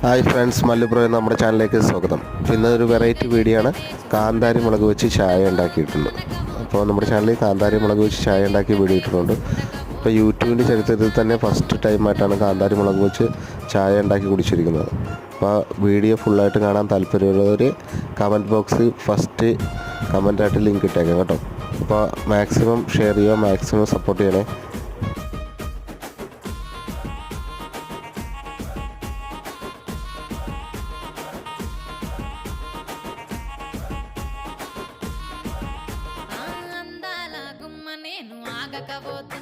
Hi friends, മല്ലുപ്രോ എന്ന നമ്മുടെ ചാനലിലേക്ക് സ്വാഗതം. അപ്പോൾ ഇന്നൊരു വെറൈറ്റി വീഡിയോ ആണ്. കാന്താരി മുളക് വെച്ച് ചായ ഉണ്ടാക്കിയിട്ടുണ്ട്. അപ്പോൾ നമ്മുടെ ചാനലിൽ കാന്താരി മുളക് വെച്ച് ചായ ഉണ്ടാക്കി വീഡിയോ ഇട്ടിട്ടുണ്ട്. ഇപ്പോൾ യൂട്യൂബിൻ്റെ ചരിത്രത്തിൽ തന്നെ ഫസ്റ്റ് ടൈമായിട്ടാണ് കാന്താരി മുളക് വെച്ച് ചായ ഉണ്ടാക്കി കുടിച്ചിരിക്കുന്നത്. അപ്പോൾ വീഡിയോ ഫുള്ളായിട്ട് കാണാൻ താല്പര്യമുള്ളവർ കമൻറ്റ് ബോക്സിൽ ഫസ്റ്റ് കമൻറ്റായിട്ട് ലിങ്ക് ഇട്ടേക്കാം കേട്ടോ. അപ്പോൾ മാക്സിമം ഷെയർ ചെയ്യുക, മാക്സിമം സപ്പോർട്ട് ചെയ്യണേ. ఆగకపోతే